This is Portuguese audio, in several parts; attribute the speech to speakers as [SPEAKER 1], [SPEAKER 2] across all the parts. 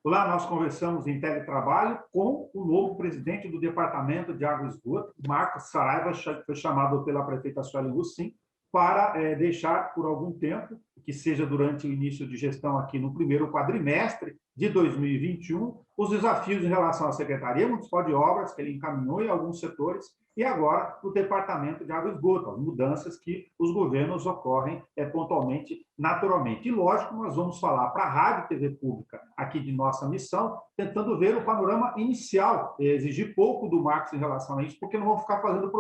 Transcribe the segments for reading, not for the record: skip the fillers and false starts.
[SPEAKER 1] Lá nós conversamos em teletrabalho com o novo presidente do Departamento de Água e Esgoto, Marcos Saraiva, que foi chamado pela prefeita Sueli Russim, para deixar por algum tempo, que seja durante o início de gestão aqui no primeiro quadrimestre de 2021, os desafios em relação à Secretaria Municipal de Obras, que ele encaminhou em alguns setores, e agora o Departamento de Água e Esgoto, as mudanças que os governos ocorrem pontualmente, naturalmente. E, lógico, nós vamos falar para a Rádio e TV Pública, aqui de nossa missão, tentando ver o panorama inicial, exigir pouco do Marcos em relação a isso, porque não vamos ficar fazendo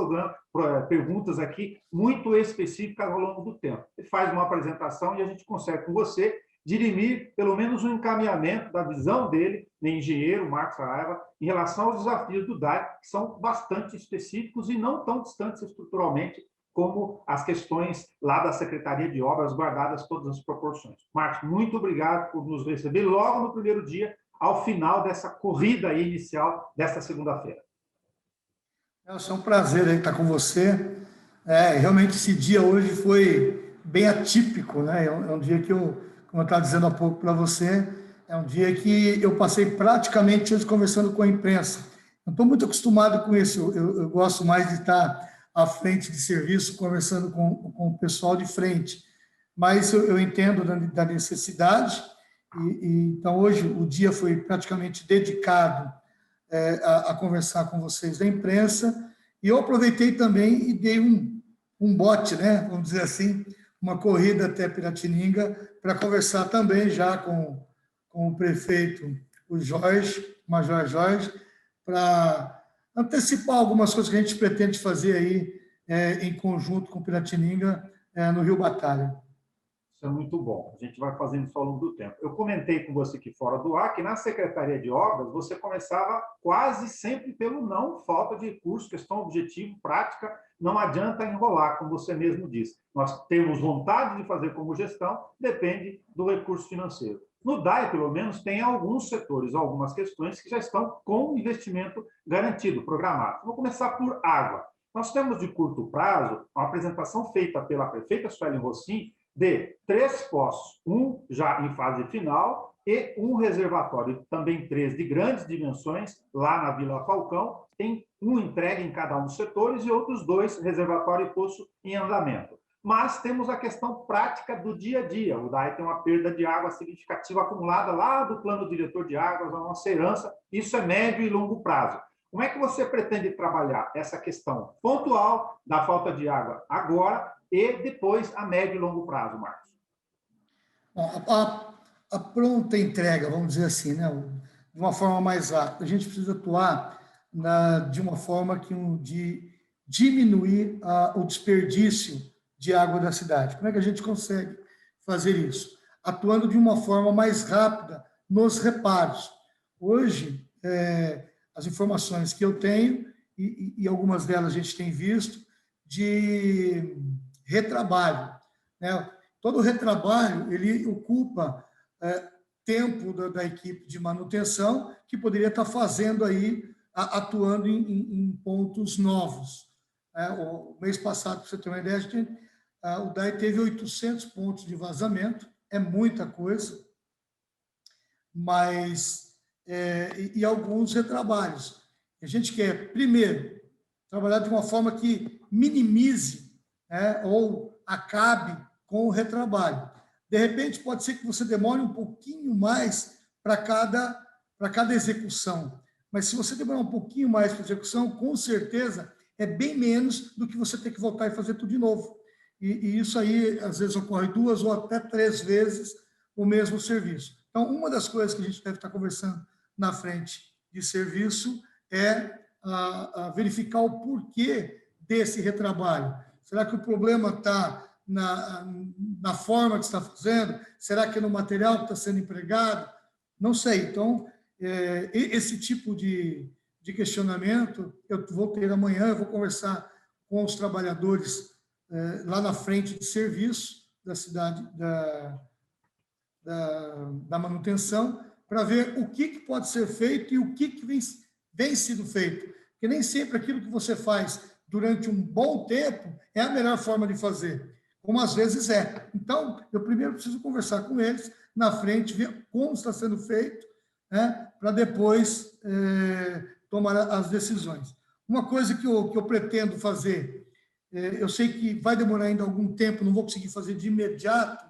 [SPEAKER 1] perguntas aqui muito específicas ao longo do tempo. Ele faz uma apresentação e a gente consegue, com você, dirimir pelo menos um encaminhamento da visão dele, de engenheiro Marcos Saraiva, em relação aos desafios do DAE, que são bastante específicos e não tão distantes estruturalmente como as questões lá da Secretaria de Obras, guardadas todas as proporções. Marcos, muito obrigado por nos receber logo no primeiro dia, ao final dessa corrida inicial desta segunda-feira.
[SPEAKER 2] É um prazer estar com você. Realmente esse dia hoje foi bem atípico, né? É um dia que como eu estava dizendo há pouco para você, é um dia que eu passei praticamente hoje conversando com a imprensa. Não estou muito acostumado com isso, eu gosto mais de estar à frente de serviço, conversando com o pessoal de frente. Mas eu entendo da necessidade, então hoje o dia foi praticamente dedicado a conversar com vocês da imprensa, e eu aproveitei também e dei um bote, né, vamos dizer assim, uma corrida até Piratininga, para conversar também já com o prefeito, o Major Jorge, para antecipar algumas coisas que a gente pretende fazer aí em conjunto com Piratininga, no Rio Batalha.
[SPEAKER 1] Isso é muito bom. A gente vai fazendo isso ao longo do tempo. Eu comentei com você aqui fora do ar que na Secretaria de Obras você começava quase sempre pelo não, falta de recurso, questão objetivo, prática, não adianta enrolar, como você mesmo disse. Nós temos vontade de fazer como gestão, depende do recurso financeiro. No DAE, pelo menos, tem alguns setores, algumas questões que já estão com investimento garantido, programado. Vou começar por água. Nós temos de curto prazo uma apresentação feita pela prefeita Sueli Russim de 3 poços, um já em fase final e um reservatório, também 3 de grandes dimensões, lá na Vila Falcão, tem um entregue em cada um dos setores e outros 2, reservatório e poço, em andamento. Mas temos a questão prática do dia a dia. O DAE tem uma perda de água significativa acumulada lá do plano diretor de águas, a nossa herança, isso é médio e longo prazo. Como é que você pretende trabalhar essa questão pontual da falta de água agora e depois a médio e longo prazo, Marcos?
[SPEAKER 2] A pronta entrega, vamos dizer assim, né, de uma forma mais rápida, a gente precisa atuar de uma forma de diminuir o desperdício de água da cidade. Como é que a gente consegue fazer isso? Atuando de uma forma mais rápida nos reparos. Hoje, as informações que eu tenho, e algumas delas a gente tem visto, de retrabalho, né? Todo retrabalho, ele ocupa tempo da equipe de manutenção, que poderia estar fazendo aí, atuando em pontos novos. O mês passado, para você ter uma ideia, o DAE teve 800 pontos de vazamento, é muita coisa, mas e alguns retrabalhos. A gente quer, primeiro, trabalhar de uma forma que minimize ou acabe com o retrabalho. De repente, pode ser que você demore um pouquinho mais para cada execução, mas se você demorar um pouquinho mais para a execução, com certeza é bem menos do que você ter que voltar e fazer tudo de novo. E isso aí, às vezes, ocorre 2 ou até 3 vezes o mesmo serviço. Então, uma das coisas que a gente deve estar conversando na frente de serviço é verificar o porquê desse retrabalho. Será que o problema está na forma que está fazendo? Será que é no material que está sendo empregado? Não sei. Então, esse tipo de questionamento eu vou ter amanhã, eu vou conversar com os trabalhadores lá na frente de serviço da cidade, da manutenção, para ver o que pode ser feito e o que vem sido feito. Porque nem sempre aquilo que você faz durante um bom tempo é a melhor forma de fazer, como às vezes é. Então, eu primeiro preciso conversar com eles na frente, ver como está sendo feito, né, para depois tomar as decisões. Uma coisa que eu pretendo fazer, eu sei que vai demorar ainda algum tempo, não vou conseguir fazer de imediato,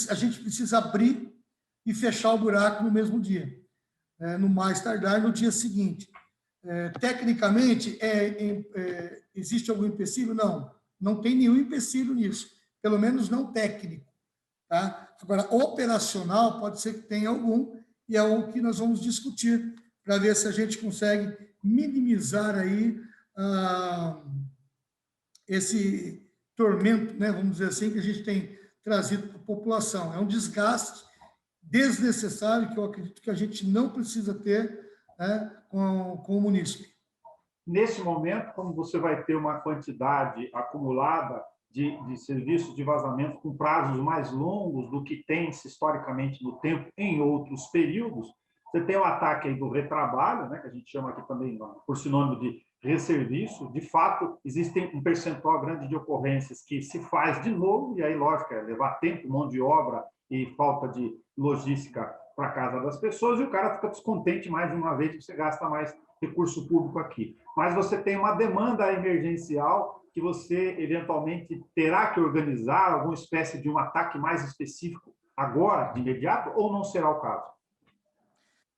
[SPEAKER 2] a gente precisa abrir e fechar o buraco no mesmo dia, no mais tardar no dia seguinte. Tecnicamente, existe algum empecilho? Não, não tem nenhum empecilho nisso, pelo menos não técnico. Tá? Agora, operacional, pode ser que tenha algum, e é o que nós vamos discutir, para ver se a gente consegue minimizar aí esse tormento, né, vamos dizer assim, que a gente tem trazido para a população. É um desgaste desnecessário que eu acredito que a gente não precisa ter, né, com o munícipe.
[SPEAKER 1] Nesse momento, como você vai ter uma quantidade acumulada de serviços de vazamento com prazos mais longos do que tem-se historicamente no tempo em outros períodos, você tem o ataque aí do retrabalho, né, que a gente chama aqui também por sinônimo de resserviço. De fato, existe um percentual grande de ocorrências que se faz de novo, e aí, lógico, levar tempo, mão de obra e falta de logística para a casa das pessoas, e o cara fica descontente mais uma vez que você gasta mais recurso público aqui. Mas você tem uma demanda emergencial que você, eventualmente, terá que organizar alguma espécie de um ataque mais específico agora, de imediato, ou não será o caso?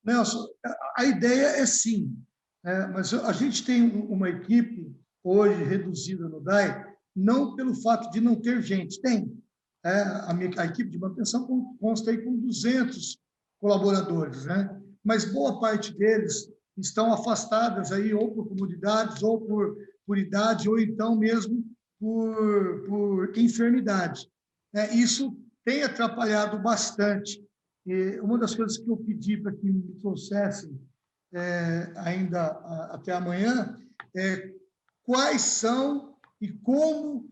[SPEAKER 2] Nelson, a ideia é sim, né? Mas a gente tem uma equipe hoje reduzida no DAI, não pelo fato de não ter gente, tem. A equipe de manutenção consta aí com 200 colaboradores, né? Mas boa parte deles estão afastadas aí ou por comunidades, ou por idade, ou então mesmo por enfermidade. Isso tem atrapalhado bastante. E uma das coisas que eu pedi para que me trouxessem ainda até amanhã é quais são e como,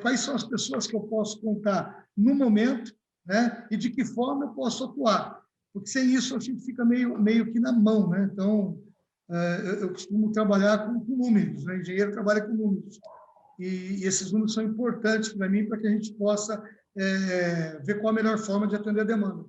[SPEAKER 2] quais são as pessoas que eu posso contar no momento, né? E de que forma eu posso atuar. Porque sem isso a gente fica meio que na mão, né? Então, eu costumo trabalhar com números, né? Engenheiro trabalha com números. E esses números são importantes para mim, para que a gente possa ver qual a melhor forma de atender a demanda.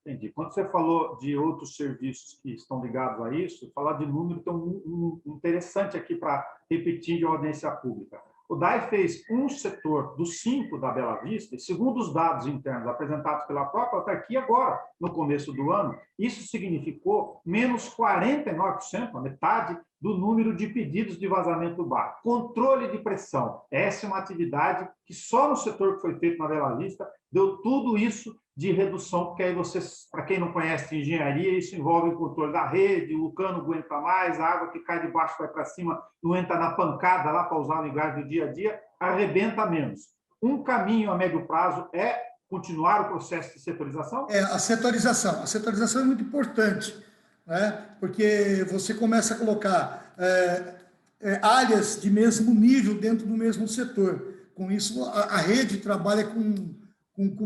[SPEAKER 1] Entendi. Quando você falou de outros serviços que estão ligados a isso, falar de número tem um interessante aqui para repetir de audiência pública. O DAI fez um setor dos 5 da Bela Vista, e segundo os dados internos apresentados pela própria autarquia agora, no começo do ano, isso significou menos 49%, a metade, do número de pedidos de vazamento do bar. Controle de pressão. Essa é uma atividade que só no setor que foi feito na Bela Vista deu tudo isso de redução, porque aí vocês, para quem não conhece engenharia, isso envolve o controle da rede, o cano aguenta mais, a água que cai de baixo vai para cima, não entra na pancada lá para usar o linguagem do dia a dia, arrebenta menos. Um caminho a médio prazo é continuar o processo de setorização?
[SPEAKER 2] A setorização. A setorização é muito importante, né? Porque você começa a colocar áreas de mesmo nível dentro do mesmo setor. Com isso, a rede trabalha com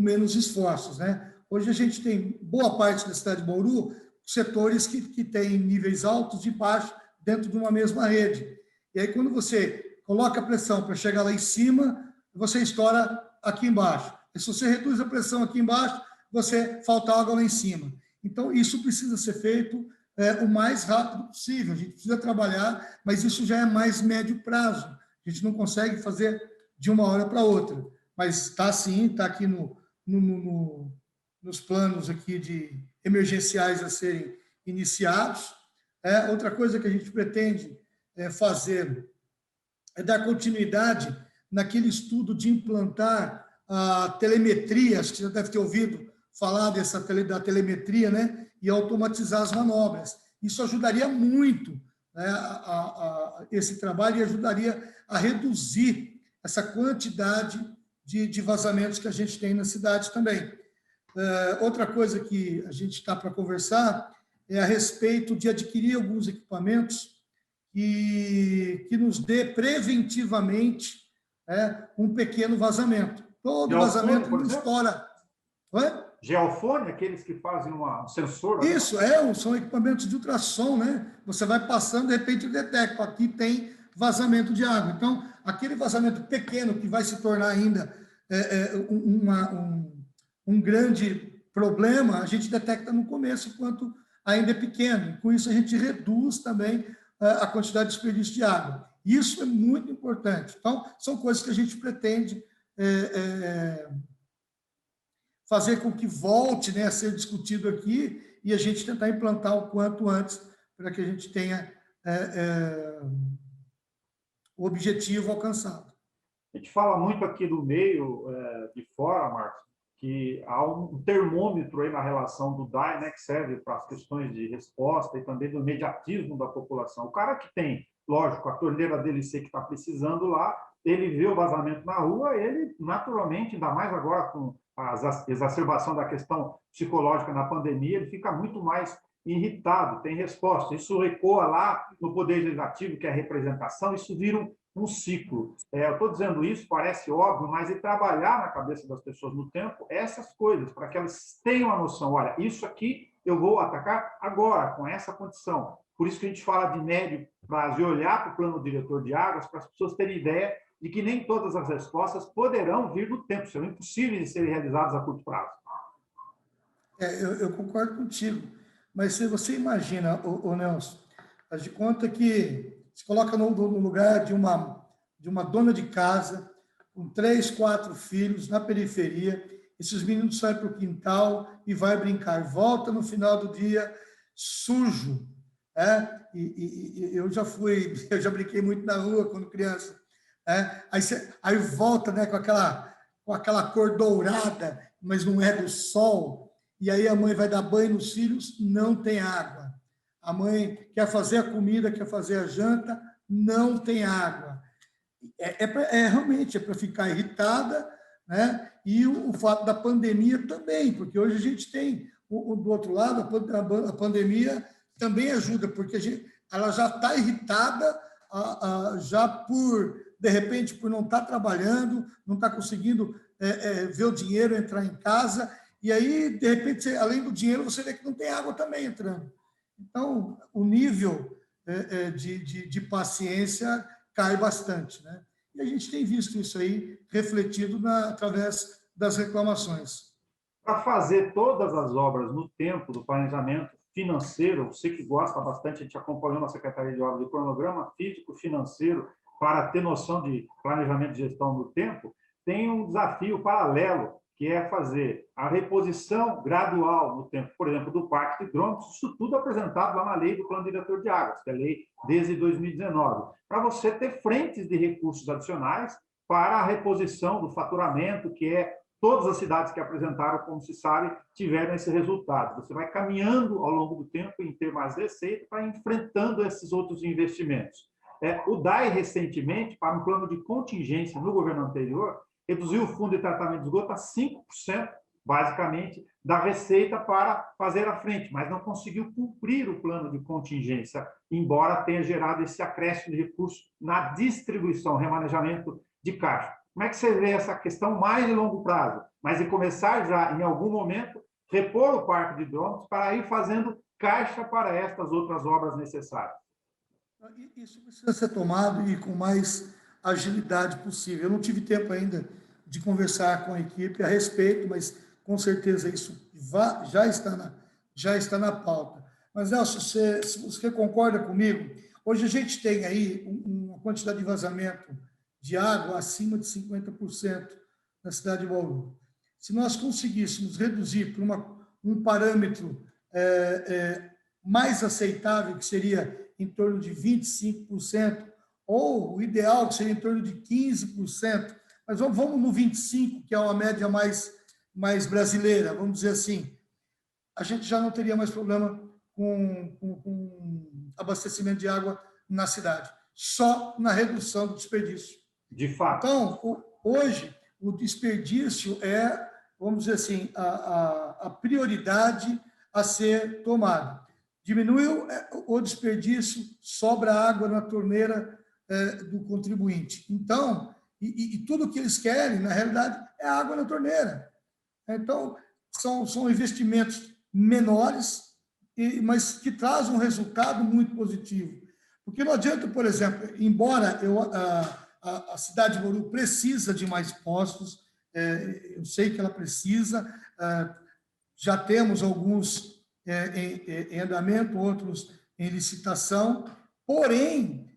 [SPEAKER 2] menos esforços, né? Hoje a gente tem boa parte da cidade de Bauru setores que têm níveis altos e baixos dentro de uma mesma rede. E aí, quando você coloca a pressão para chegar lá em cima, você estoura aqui embaixo. E se você reduz a pressão aqui embaixo, você falta água lá em cima. Então, isso precisa ser feito o mais rápido possível. A gente precisa trabalhar, mas isso já é mais médio prazo. A gente não consegue fazer de uma hora para outra. Mas está sim, está aqui nos planos aqui de emergenciais a serem iniciados. Outra coisa que a gente pretende fazer é dar continuidade naquele estudo de implantar a telemetria, acho que você deve ter ouvido falar da telemetria, né? E automatizar as manobras. Isso ajudaria muito, né, esse trabalho, e ajudaria a reduzir essa quantidade de vazamentos que a gente tem na cidade também. Outra coisa que a gente está para conversar é a respeito de adquirir alguns equipamentos que nos dê preventivamente um pequeno vazamento. Todo vazamento não estoura.
[SPEAKER 1] Geofone, aqueles que fazem um sensor?
[SPEAKER 2] Isso, são equipamentos de ultrassom, né? Você vai passando, de repente detecta, aqui tem vazamento de água. Então, aquele vazamento pequeno que vai se tornar ainda um grande problema a gente detecta no começo, enquanto ainda é pequeno. E com isso, a gente reduz também a quantidade de desperdício de água. Isso é muito importante. Então, são coisas que a gente pretende fazer com que volte, né, a ser discutido aqui e a gente tentar implantar o quanto antes para que a gente tenha o objetivo alcançado.
[SPEAKER 1] A gente fala muito aqui do meio de fora, Marcos, que há um termômetro aí na relação do DAE, né, que serve para as questões de resposta e também do imediatismo da população. O cara que tem, lógico, a torneira DLC que está precisando lá, ele vê o vazamento na rua, ele naturalmente, ainda mais agora com a exacerbação da questão psicológica na pandemia, ele fica muito mais irritado, tem resposta. Isso ecoa lá no Poder Legislativo, que é a representação, isso vira um ciclo. Eu estou dizendo isso, parece óbvio, mas e trabalhar na cabeça das pessoas no tempo essas coisas, para que elas tenham a noção, olha, isso aqui eu vou atacar agora, com essa condição. Por isso que a gente fala de médio prazo e olhar para o plano diretor de águas, para as pessoas terem ideia de que nem todas as respostas poderão vir no tempo, serão impossíveis de serem realizadas a curto prazo.
[SPEAKER 2] Eu concordo contigo, mas se você imagina, Nelson, faz de conta que se coloca no lugar de uma dona de casa com 3, 4 filhos na periferia, esses meninos saem para o quintal e vai brincar, volta no final do dia sujo, e eu já brinquei muito na rua quando criança, aí volta, né, com aquela cor dourada, mas não é do sol, e aí a mãe vai dar banho nos filhos, não tem água. A mãe quer fazer a comida, quer fazer a janta, não tem água. Realmente é para ficar irritada, né? E o fato da pandemia também, porque hoje a gente tem, do outro lado, a pandemia também ajuda, porque ela já está irritada, já de repente, por não estar trabalhando, não estar conseguindo ver o dinheiro entrar em casa, e aí, de repente, além do dinheiro, você vê que não tem água também entrando. Então, o nível de paciência cai bastante, né? E a gente tem visto isso aí refletido através das reclamações.
[SPEAKER 1] Para fazer todas as obras no tempo do planejamento financeiro, você que gosta bastante, a gente acompanhou na Secretaria de Obras do cronograma físico-financeiro para ter noção de planejamento de gestão no tempo, tem um desafio paralelo, que é fazer a reposição gradual no tempo, por exemplo, do parque de hidrômetros, isso tudo apresentado lá na lei do Plano Diretor de Águas, que é a lei desde 2019, para você ter frentes de recursos adicionais para a reposição do faturamento, que é todas as cidades que apresentaram, como se sabe, tiveram esse resultado. Você vai caminhando ao longo do tempo em ter mais receita para enfrentando esses outros investimentos. O DAE, recentemente, para um plano de contingência no governo anterior, reduziu o fundo de tratamento de esgoto a 5%, basicamente, da receita para fazer a frente, mas não conseguiu cumprir o plano de contingência, embora tenha gerado esse acréscimo de recursos na distribuição, remanejamento de caixa. Como é que você vê essa questão mais de longo prazo, mas de começar já, em algum momento, repor o parque de hidrômetros para ir fazendo caixa para estas outras obras necessárias?
[SPEAKER 2] Isso precisa ser tomado e com mais agilidade possível. Eu não tive tempo ainda de conversar com a equipe a respeito, mas com certeza isso já está na pauta. Mas, Nelson, se você concorda comigo, hoje a gente tem aí uma quantidade de vazamento de água acima de 50% na cidade de Bauru. Se nós conseguíssemos reduzir para um parâmetro mais aceitável, que seria em torno de 25%, ou o ideal, que seria em torno de 15%, mas vamos no 25%, que é uma média mais brasileira, vamos dizer assim, a gente já não teria mais problema com abastecimento de água na cidade, só na redução do desperdício.
[SPEAKER 1] De fato.
[SPEAKER 2] Então, hoje, o desperdício vamos dizer assim, a prioridade a ser tomada. Diminuiu o desperdício, sobra água na torneira do contribuinte. Então, e tudo que eles querem, na realidade, é água na torneira. Então, são investimentos menores, mas que trazem um resultado muito positivo. Porque não adianta, por exemplo, embora a cidade de Bauru precisa de mais postos, eu sei que ela precisa, já temos alguns em andamento, outros em licitação, porém,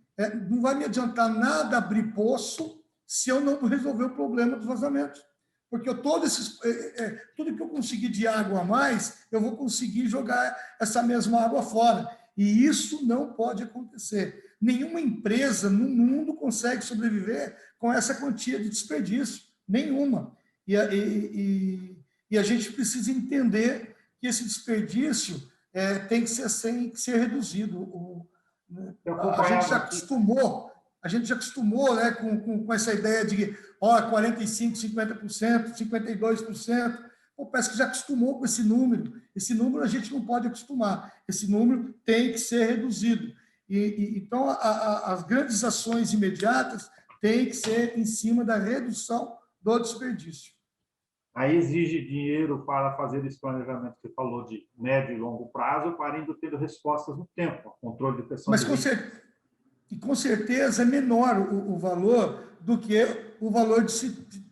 [SPEAKER 2] não vai me adiantar nada abrir poço se eu não resolver o problema dos vazamentos. Porque tudo que eu conseguir de água a mais, eu vou conseguir jogar essa mesma água fora. E isso não pode acontecer. Nenhuma empresa no mundo consegue sobreviver com essa quantia de desperdício. Nenhuma. E a gente precisa entender que esse desperdício tem que ser reduzido. A gente já acostumou, né, com essa ideia de 45%, 50%, 52%. Parece que já acostumou com esse número. Esse número a gente não pode acostumar. Esse número tem que ser reduzido. Então, as grandes ações imediatas têm que ser em cima da redução do desperdício.
[SPEAKER 1] Aí exige dinheiro para fazer esse planejamento que você falou de médio e longo prazo, para ainda ter respostas no tempo, controle de pressão.
[SPEAKER 2] Mas com certeza é menor o valor do que o valor de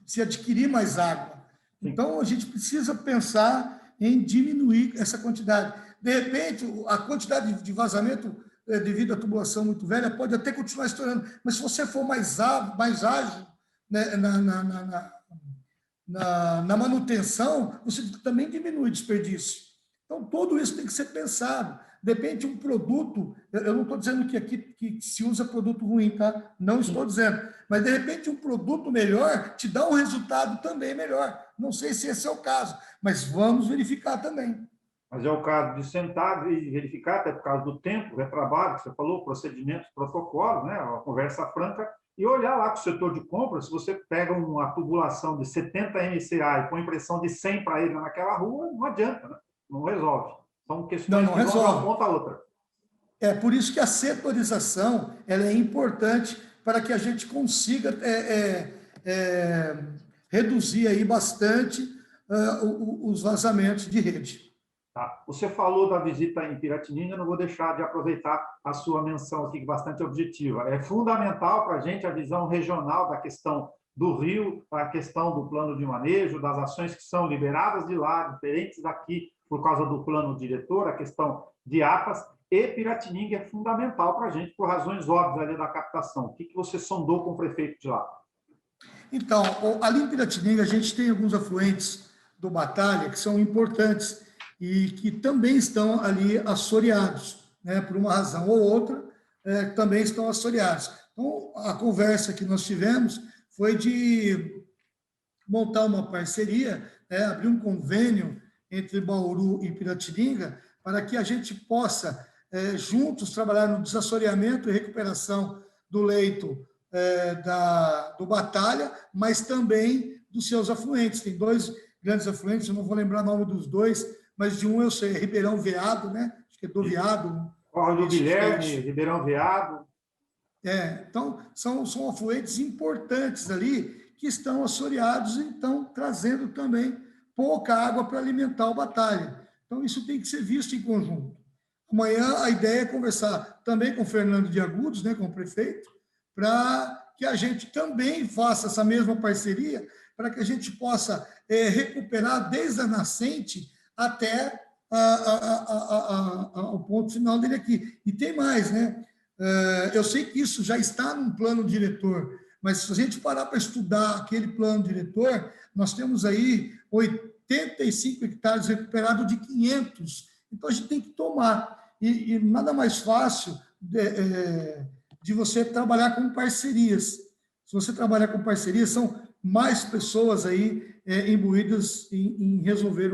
[SPEAKER 2] se adquirir mais água. Sim. Então, a gente precisa pensar em diminuir essa quantidade. De repente, a quantidade de vazamento devido à tubulação muito velha pode até continuar estourando, mas se você for mais ágil, né, na manutenção, você também diminui o desperdício. Então, tudo isso tem que ser pensado. De repente, um produto, eu não estou dizendo que aqui que se usa produto ruim, tá? Não estou dizendo. Mas, de repente, um produto melhor te dá um resultado também melhor. Não sei se esse é o caso, mas vamos verificar também.
[SPEAKER 1] Mas é o caso de sentar e verificar, até por causa do tempo, trabalho que você falou, procedimentos, protocolos, né? Uma conversa franca, e olhar lá com o setor de compra, se você pega uma tubulação de 70 MCA e põe pressão de 100 para ele naquela rua, não adianta, né? Não resolve. São questões que vão de uma ponta a outra.
[SPEAKER 2] É por isso que a setorização ela é importante para que a gente consiga reduzir aí bastante os vazamentos de rede.
[SPEAKER 1] Tá. Você falou da visita em Piratininga, não vou deixar de aproveitar a sua menção aqui, bastante objetiva. É fundamental para a gente a visão regional da questão do rio, a questão do plano de manejo, das ações que são liberadas de lá, diferentes daqui, por causa do plano diretor, a questão de APAS, e Piratininga é fundamental para a gente, por razões óbvias ali da captação. O que você sondou com o prefeito de lá?
[SPEAKER 2] Então, ali em Piratininga, a gente tem alguns afluentes do Batalha que são importantes e que também estão ali assoreados, né, por uma razão ou outra, também estão assoreados. Então, a conversa que nós tivemos foi de montar uma parceria, abrir um convênio entre Bauru e Piratininga, para que a gente possa, juntos, trabalhar no desassoreamento e recuperação do leito do Batalha, mas também dos seus afluentes. Tem dois grandes afluentes, eu não vou lembrar o nome dos dois, mas de um eu sei, Ribeirão Veado, né? Acho que é do Veado.
[SPEAKER 1] Corre do Guilherme, Ribeirão Veado.
[SPEAKER 2] Então, são afluentes importantes ali que estão assoreados e estão trazendo também pouca água para alimentar o Batalha. Então, isso tem que ser visto em conjunto. Amanhã, a ideia é conversar também com o Fernando de Agudos, né, com o prefeito, para que a gente também faça essa mesma parceria, para que a gente possa recuperar desde a nascente até o ponto final dele aqui. E tem mais, né? Eu sei que isso já está num plano diretor, mas se a gente parar para estudar aquele plano diretor, nós temos aí 85 hectares recuperados de 500. Então, a gente tem que tomar. E nada mais fácil de você trabalhar com parcerias. Se você trabalhar com parcerias, são mais pessoas aí imbuídas em resolver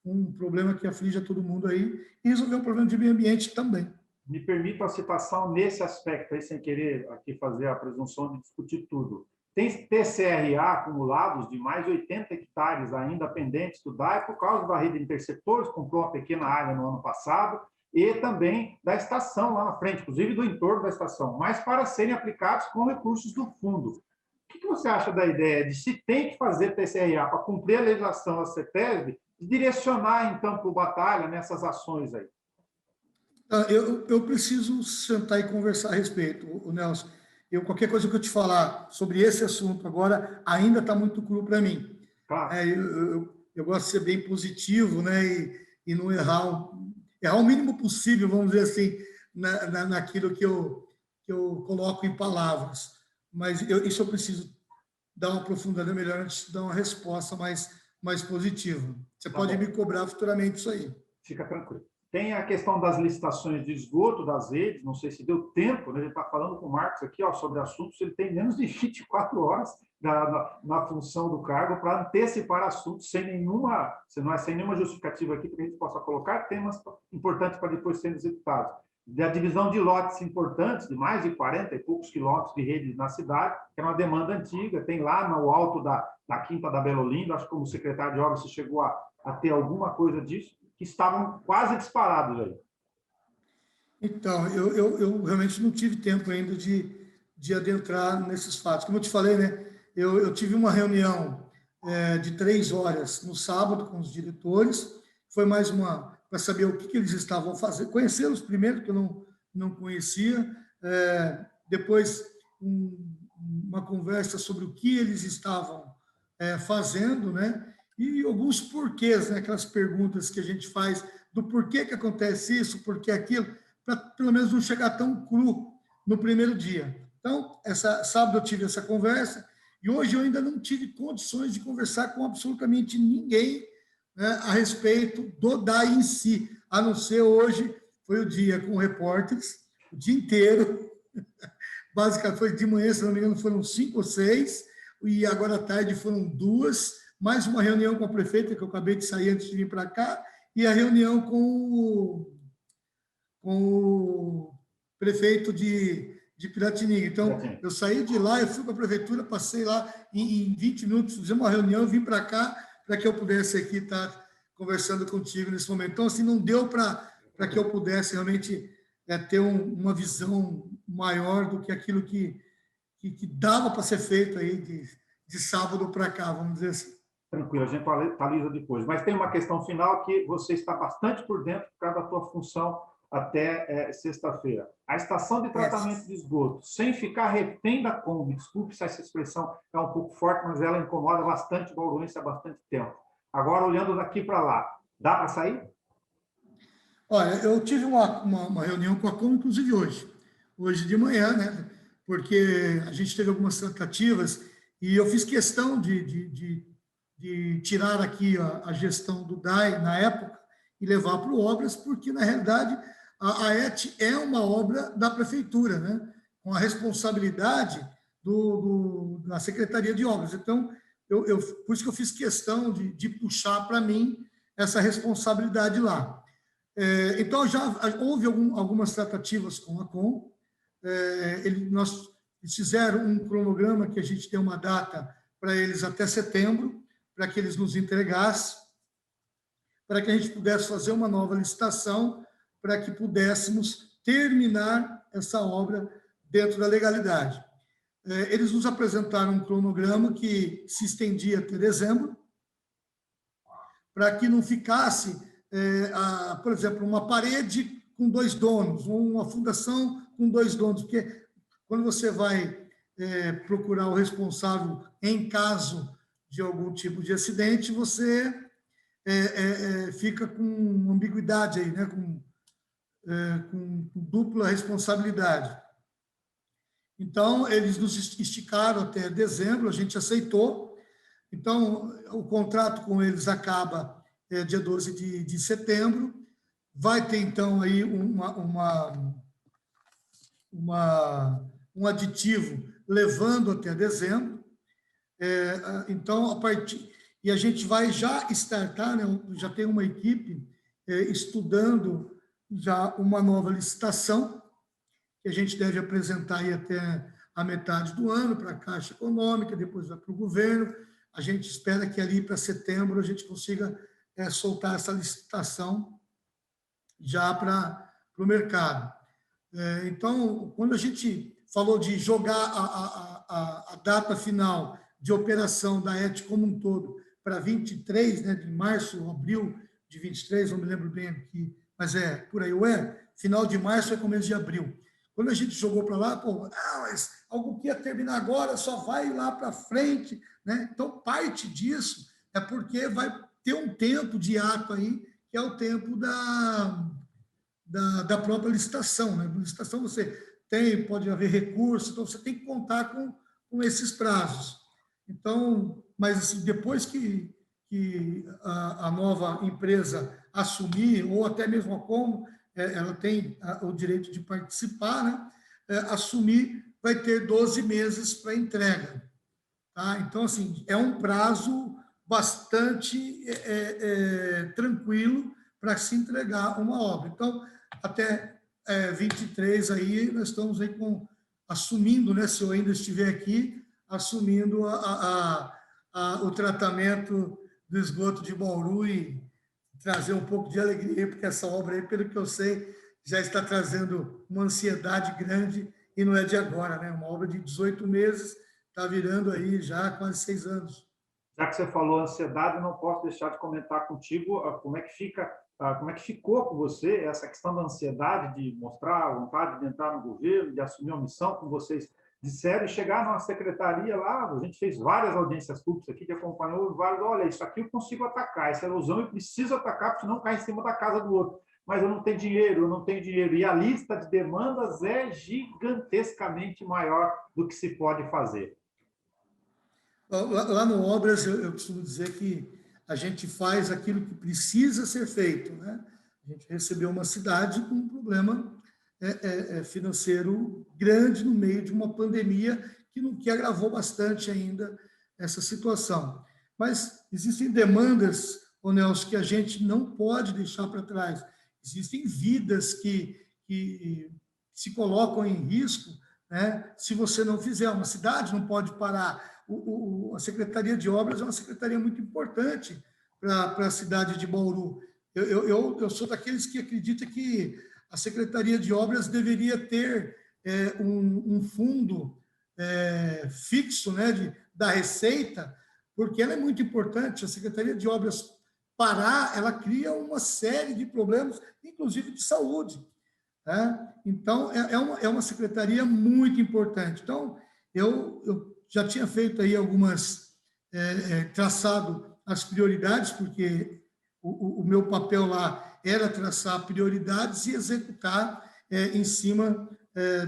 [SPEAKER 2] um problema que aflige a todo mundo aí e resolver um problema de meio ambiente também.
[SPEAKER 1] Me permito a citação nesse aspecto, aí, sem querer aqui fazer a presunção de discutir tudo. Tem TCRA acumulados de mais de 80 hectares ainda pendentes do DAE por causa da rede de interceptores, comprou uma pequena área no ano passado, e também da estação lá na frente, inclusive do entorno da estação, mas para serem aplicados com recursos do fundo. O que você acha da ideia de se tem que fazer TCRA para cumprir a legislação da CETESB e direcionar, então, para o Batalha nessas ações aí?
[SPEAKER 2] Eu preciso sentar e conversar a respeito, Nelson. Qualquer coisa que eu te falar sobre esse assunto agora ainda está muito cru para mim.
[SPEAKER 1] Claro.
[SPEAKER 2] eu gosto de ser bem positivo, né? E não errar o mínimo possível, vamos dizer assim, naquilo que eu coloco em palavras. Mas isso eu preciso dar uma aprofundada melhor antes de dar uma resposta mais positiva. Você
[SPEAKER 1] Tá
[SPEAKER 2] pode
[SPEAKER 1] bom.
[SPEAKER 2] me cobrar futuramente isso aí.
[SPEAKER 1] Fica tranquilo. Tem a questão das licitações de esgoto das redes, não sei se deu tempo, né? A gente está falando com o Marcos aqui, ó, sobre assuntos, ele tem menos de 24 horas na função do cargo para antecipar assuntos sem nenhuma justificativa aqui, para que a gente possa colocar temas importantes para depois serem executados. Da divisão de lotes importantes, de mais de 40 e poucos quilômetros de rede na cidade, que é uma demanda antiga, tem lá no alto da Quinta da Belo Lindo, acho que como secretário de obras você chegou a ter alguma coisa disso, que estavam quase disparados aí.
[SPEAKER 2] Então, eu realmente não tive tempo ainda de adentrar nesses fatos. Como eu te falei, né, eu tive uma reunião de 3 horas no sábado com os diretores, foi mais uma para saber o que eles estavam fazendo, conhecê-los primeiro, que eu não conhecia, depois uma conversa sobre o que eles estavam fazendo, né, e alguns porquês, né, aquelas perguntas que a gente faz do porquê que acontece isso, porquê aquilo, para pelo menos não chegar tão cru no primeiro dia. Então, sábado eu tive essa conversa e hoje eu ainda não tive condições de conversar com absolutamente ninguém, né, a respeito do DAI em si, a não ser hoje, foi o dia com repórteres, o dia inteiro, basicamente foi de manhã, se não me engano, foram 5 ou 6, e agora à tarde foram 2, mais uma reunião com a prefeita, que eu acabei de sair antes de vir para cá, e a reunião com o prefeito de Piratininga. Então, eu saí de lá, eu fui para a prefeitura, passei lá em 20 minutos, fizemos uma reunião, vim para cá, para que eu pudesse aqui estar conversando contigo nesse momento. Então, assim, não deu para que eu pudesse realmente ter uma visão maior do que aquilo que dava para ser feito aí de sábado para cá, vamos dizer assim.
[SPEAKER 1] Tranquilo, a gente atualiza depois. Mas tem uma questão final que você está bastante por dentro por causa da tua função até sexta-feira. A estação de tratamento de esgoto, sem ficar refém da Kombi, desculpe se essa expressão é um pouco forte, mas ela incomoda bastante o bauruense há bastante tempo. Agora, olhando daqui para lá, dá para sair?
[SPEAKER 2] Olha, eu tive uma reunião com a Kombi, inclusive hoje de manhã, né? Porque a gente teve algumas tratativas e eu fiz questão de tirar aqui a gestão do DAI na época e levar para o Obras, porque, na realidade, a ET é uma obra da prefeitura, né? Com a responsabilidade da Secretaria de Obras. Então, por isso que eu fiz questão de puxar para mim essa responsabilidade lá. Então, já houve algumas tratativas com a Com. Nós fizeram um cronograma que a gente tem uma data para eles até setembro, para que eles nos entregassem, para que a gente pudesse fazer uma nova licitação, para que pudéssemos terminar essa obra dentro da legalidade. Eles nos apresentaram um cronograma que se estendia até dezembro, para que não ficasse, por exemplo, uma parede com 2 donos, ou uma fundação com 2 donos, porque quando você vai procurar o responsável em caso de algum tipo de acidente, você fica com ambiguidade aí, né? Com dupla responsabilidade. Então, eles nos esticaram até dezembro, a gente aceitou. Então, o contrato com eles acaba dia 12 de setembro. Vai ter, então, aí um aditivo levando até dezembro. Então, e a gente vai já startar, né? Já tem uma equipe estudando já uma nova licitação, que a gente deve apresentar aí até a metade do ano para a Caixa Econômica, depois vai para o governo. A gente espera que ali para setembro a gente consiga soltar essa licitação já para o mercado. Então, quando a gente falou de jogar a data final de operação da ET como um todo para 23, né, de março, abril de 23, não me lembro bem aqui, mas por aí, final de março é começo de abril. Quando a gente jogou para lá, mas algo que ia terminar agora só vai lá para frente, né? Então, parte disso é porque vai ter um tempo de ato aí, que é o tempo da própria licitação. Né? Na licitação você pode haver recurso, então você tem que contar com esses prazos. Então, mas assim, depois que a nova empresa assumir, ou até mesmo a Como, ela tem o direito de participar, né? Assumir, vai ter 12 meses para entrega. Tá? Então, assim, é um prazo bastante tranquilo para se entregar uma obra. Então, até 23 aí, nós estamos aí assumindo, né, se eu ainda estiver aqui, assumindo o tratamento do esgoto de Bauru e trazer um pouco de alegria, porque essa obra aí, pelo que eu sei, já está trazendo uma ansiedade grande e não é de agora, né? Uma obra de 18 meses está virando aí já quase 6 anos.
[SPEAKER 1] Já que você falou ansiedade, não posso deixar de comentar contigo como é que ficou com você essa questão da ansiedade de mostrar a vontade de entrar no governo, de assumir uma missão, como vocês disseram, e chegar numa secretaria lá, a gente fez várias audiências públicas aqui, que acompanhou vários, olha, isso aqui eu consigo atacar, essa erosão eu preciso atacar, porque senão cai em cima da casa do outro. Mas eu não tenho dinheiro, eu não tenho dinheiro. E a lista de demandas é gigantescamente maior do que se pode fazer.
[SPEAKER 2] Lá no Obras, eu costumo dizer que a gente faz aquilo que precisa ser feito. Né? A gente recebeu uma cidade com um problema financeiro grande no meio de uma pandemia que agravou bastante ainda essa situação. Mas existem demandas, Nelson, que a gente não pode deixar para trás. Existem vidas que se colocam em risco, né, se você não fizer. Uma cidade não pode parar. A Secretaria de Obras é uma secretaria muito importante para a cidade de Bauru. Eu sou daqueles que acredita que a Secretaria de Obras deveria ter um fundo fixo, né, da Receita, porque ela é muito importante. A Secretaria de Obras parar, ela cria uma série de problemas, inclusive de saúde. Né? Então, é uma secretaria muito importante. Então, eu já tinha feito aí traçado as prioridades, porque o meu papel lá era traçar prioridades e executar em cima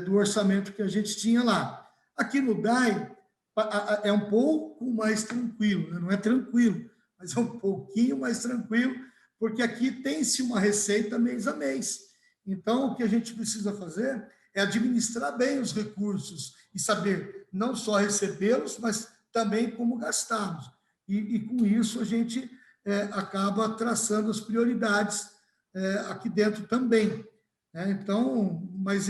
[SPEAKER 2] do orçamento que a gente tinha lá. Aqui no DAI é um pouco mais tranquilo, né? Não é tranquilo, mas é um pouquinho mais tranquilo, porque aqui tem-se uma receita mês a mês. Então, o que a gente precisa fazer é administrar bem os recursos e saber não só recebê-los, mas também como gastá-los. E com isso, a gente acaba traçando as prioridades aqui dentro também. Né? Então, mas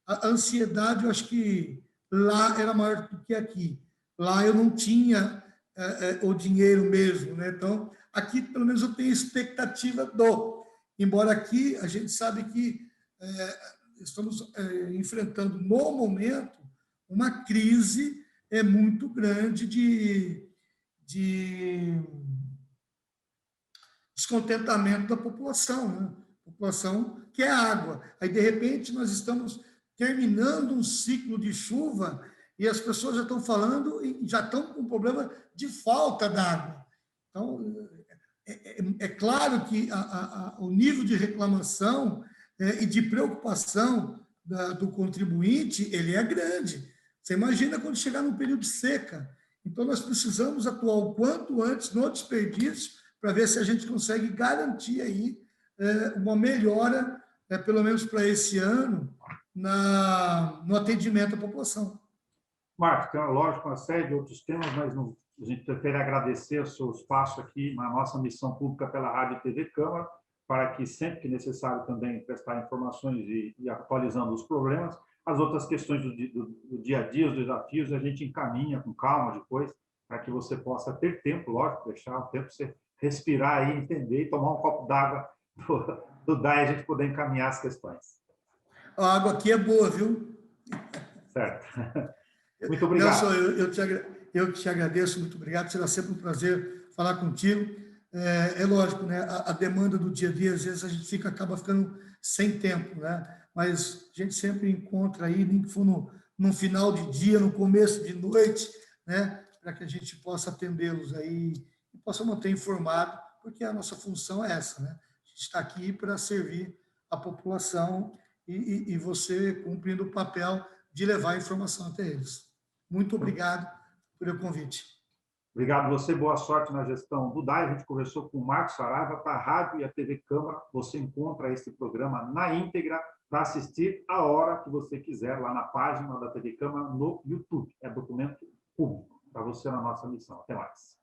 [SPEAKER 2] a ansiedade, eu acho que lá era maior do que aqui. Lá eu não tinha o dinheiro mesmo. Né? Então, aqui, pelo menos, eu tenho expectativa Embora aqui a gente sabe que estamos enfrentando, no momento, uma crise muito grande de descontentamento da população, né? População quer água. Aí, de repente, nós estamos terminando um ciclo de chuva e as pessoas já estão falando e já estão com problema de falta d'água. Então, é claro que o nível de reclamação e de preocupação do contribuinte, ele é grande. Você imagina quando chegar num período de seca. Então, nós precisamos atuar o quanto antes no desperdício para ver se a gente consegue garantir aí uma melhora, pelo menos para esse ano, no atendimento à população.
[SPEAKER 1] Marcos, tem, lógico, uma série de outros temas, mas a gente prefere agradecer o seu espaço aqui na nossa missão pública pela Rádio e TV Câmara, para que, sempre que necessário, também prestar informações e atualizando os problemas. As outras questões do dia a dia, os desafios, a gente encaminha com calma depois, para que você possa ter tempo, lógico, deixar o tempo para você respirar aí, entender e tomar um copo d'água do DAI, a gente poder encaminhar as questões.
[SPEAKER 2] A água aqui é boa, viu?
[SPEAKER 1] Certo. Muito obrigado.
[SPEAKER 2] Nelson, eu te agradeço, muito obrigado. Será sempre um prazer falar contigo. É lógico, né? A demanda do dia a dia, às vezes a gente acaba ficando sem tempo, né? Mas a gente sempre encontra aí, nem que for no final de dia, no começo de noite, né? Para que a gente possa atendê-los aí e possa manter informado, porque a nossa função é essa, né? A gente está aqui para servir a população e você cumprindo o papel de levar a informação até eles. Muito obrigado pelo convite.
[SPEAKER 1] Obrigado a você, boa sorte na gestão do DAI. A gente conversou com o Marcos Saraiva, para a Rádio e a TV Câmara. Você encontra esse programa na íntegra para assistir a hora que você quiser lá na página da TV Câmara no YouTube. É documento público para você na nossa missão. Até mais.